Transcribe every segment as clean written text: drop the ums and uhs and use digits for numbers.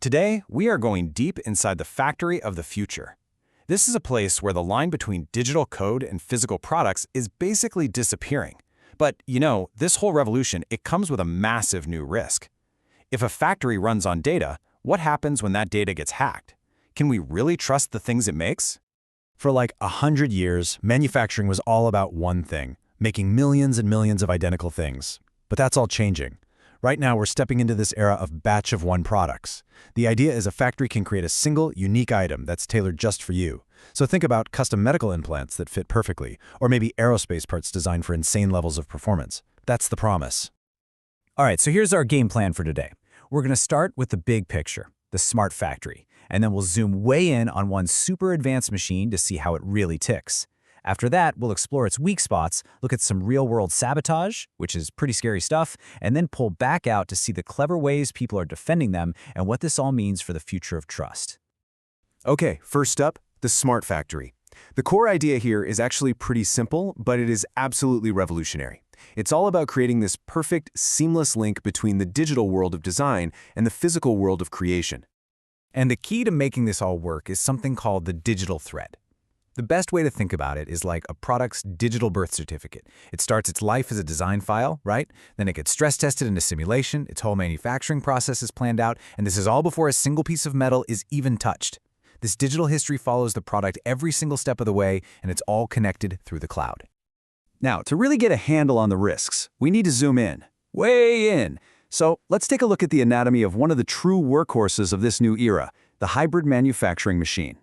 Today, we are going deep inside the factory of the future. This is a place where the line between digital code and physical products is basically disappearing. But, this whole revolution, it comes with a massive new risk. If a factory runs on data, what happens when that data gets hacked? Can we really trust the things it makes? For like 100 years, manufacturing was all about one thing, making millions and millions of identical things. But that's all changing. Right now, we're stepping into this era of batch-of-one products. The idea is a factory can create a single, unique item that's tailored just for you. So think about custom medical implants that fit perfectly, or maybe aerospace parts designed for insane levels of performance. That's the promise. All right, so here's our game plan for today. We're going to start with the big picture, the smart factory, and then we'll zoom way in on one super advanced machine to see how it really ticks. After that, we'll explore its weak spots, look at some real-world sabotage, which is pretty scary stuff, and then pull back out to see the clever ways people are defending them and what this all means for the future of trust. Okay, first up, the smart factory. The core idea here is actually pretty simple, but it is absolutely revolutionary. It's all about creating this perfect, seamless link between the digital world of design and the physical world of creation. And the key to making this all work is something called the digital thread. The best way to think about it is like a product's digital birth certificate. It starts its life as a design file, right? Then it gets stress tested in a simulation, its whole manufacturing process is planned out, and this is all before a single piece of metal is even touched. This digital history follows the product every single step of the way, and it's all connected through the cloud. Now, to really get a handle on the risks, we need to zoom in, way in. So let's take a look at the anatomy of one of the true workhorses of this new era, the hybrid manufacturing machine.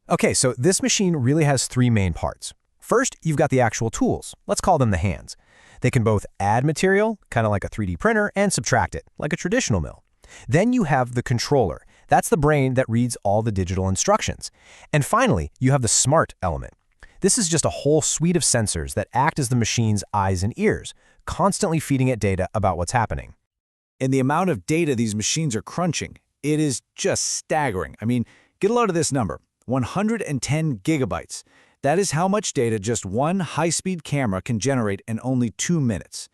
Okay, so this machine really has three main parts. First, you've got the actual tools. Let's call them the hands. They can both add material, kind of like a 3D printer, and subtract it, like a traditional mill. Then you have the controller. That's the brain that reads all the digital instructions. And finally, you have the smart element. This is just a whole suite of sensors that act as the machine's eyes and ears, constantly feeding it data about what's happening. And the amount of data these machines are crunching, it is just staggering. I mean, get a load of this number. 110 gigabytes. That is how much data just one high-speed camera can generate in only 2 minutes.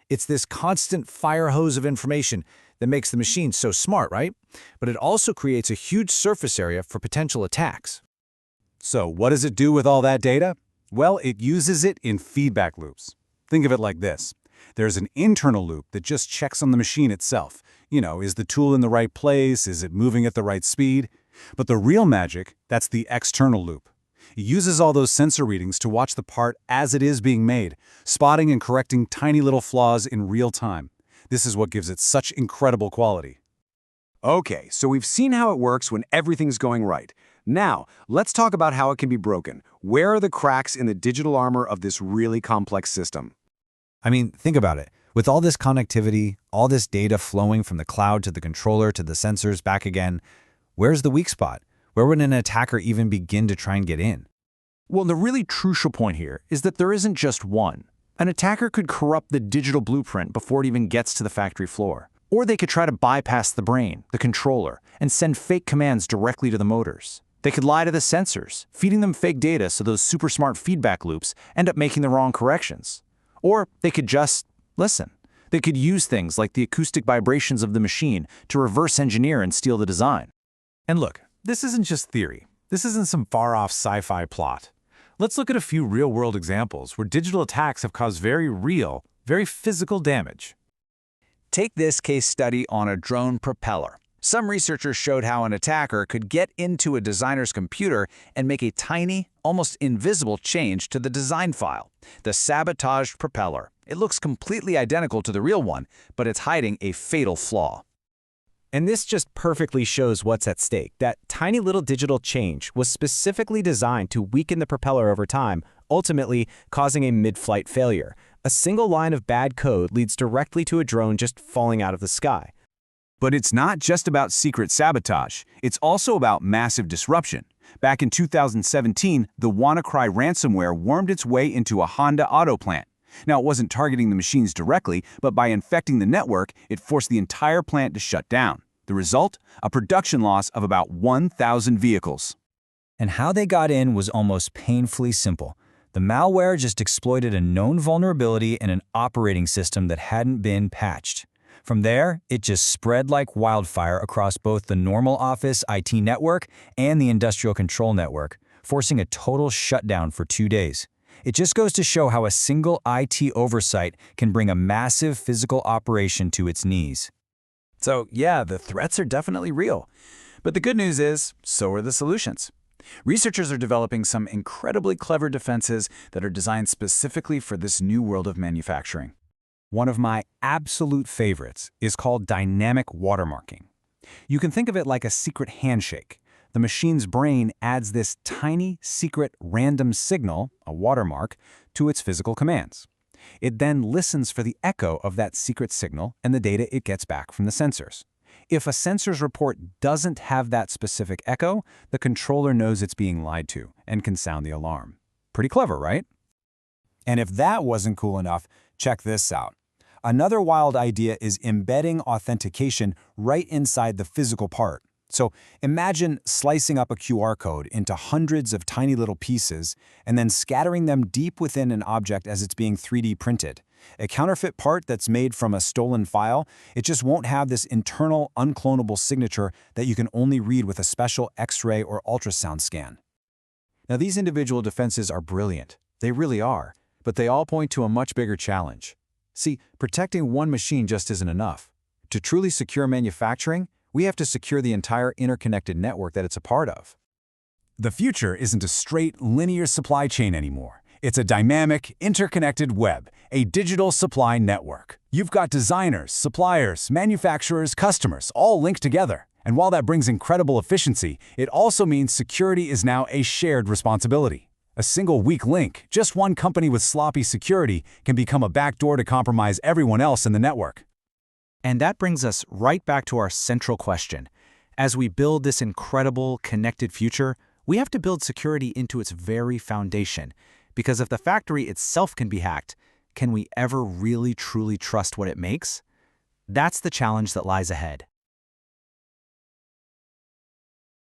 It's this constant fire hose of information that makes the machine so smart, right? But it also creates a huge surface area for potential attacks. So what does it do with all that data? Well, it uses it in feedback loops. Think of it like this. There's an internal loop that just checks on the machine itself. Is the tool in the right place? Is it moving at the right speed? But the real magic, that's the external loop. It uses all those sensor readings to watch the part as it is being made, spotting and correcting tiny little flaws in real time. This is what gives it such incredible quality. Okay, so we've seen how it works when everything's going right. Now, let's talk about how it can be broken. Where are the cracks in the digital armor of this really complex system? I mean, think about it. With all this connectivity, all this data flowing from the cloud to the controller to the sensors back again, where's the weak spot? Where would an attacker even begin to try and get in? Well, the really crucial point here is that there isn't just one. An attacker could corrupt the digital blueprint before it even gets to the factory floor. Or they could try to bypass the brain, the controller, and send fake commands directly to the motors. They could lie to the sensors, feeding them fake data so those super smart feedback loops end up making the wrong corrections. Or they could just listen. They could use things like the acoustic vibrations of the machine to reverse engineer and steal the design. And look, this isn't just theory. This isn't some far-off sci-fi plot. Let's look at a few real-world examples where digital attacks have caused very real, very physical damage. Take this case study on a drone propeller. Some researchers showed how an attacker could get into a designer's computer and make a tiny, almost invisible change to the design file, the sabotaged propeller. It looks completely identical to the real one, but it's hiding a fatal flaw. And this just perfectly shows what's at stake. That tiny little digital change was specifically designed to weaken the propeller over time, ultimately causing a mid-flight failure. A single line of bad code leads directly to a drone just falling out of the sky. But it's not just about secret sabotage. It's also about massive disruption. Back in 2017, the WannaCry ransomware wormed its way into a Honda auto plant. Now, it wasn't targeting the machines directly, but by infecting the network, it forced the entire plant to shut down. The result? A production loss of about 1,000 vehicles. And how they got in was almost painfully simple. The malware just exploited a known vulnerability in an operating system that hadn't been patched. From there, it just spread like wildfire across both the normal office IT network and the industrial control network, forcing a total shutdown for 2 days. It just goes to show how a single IT oversight can bring a massive physical operation to its knees. So yeah, the threats are definitely real. But the good news is, so are the solutions. Researchers are developing some incredibly clever defenses that are designed specifically for this new world of manufacturing. One of my absolute favorites is called dynamic watermarking. You can think of it like a secret handshake. The machine's brain adds this tiny, secret, random signal, a watermark, to its physical commands. It then listens for the echo of that secret signal and the data it gets back from the sensors. If a sensor's report doesn't have that specific echo, the controller knows it's being lied to and can sound the alarm. Pretty clever, right? And if that wasn't cool enough, check this out. Another wild idea is embedding authentication right inside the physical part. So imagine slicing up a QR code into hundreds of tiny little pieces and then scattering them deep within an object as it's being 3D printed. A counterfeit part that's made from a stolen file, it just won't have this internal, unclonable signature that you can only read with a special X-ray or ultrasound scan. Now, these individual defenses are brilliant. They really are. But they all point to a much bigger challenge. See, protecting one machine just isn't enough. To truly secure manufacturing, we have to secure the entire interconnected network that it's a part of. The future isn't a straight, linear supply chain anymore. It's a dynamic, interconnected web, a digital supply network. You've got designers, suppliers, manufacturers, customers, all linked together. And while that brings incredible efficiency, it also means security is now a shared responsibility. A single weak link, just one company with sloppy security, can become a backdoor to compromise everyone else in the network. And that brings us right back to our central question. As we build this incredible, connected future, we have to build security into its very foundation. Because if the factory itself can be hacked, can we ever really truly trust what it makes? That's the challenge that lies ahead.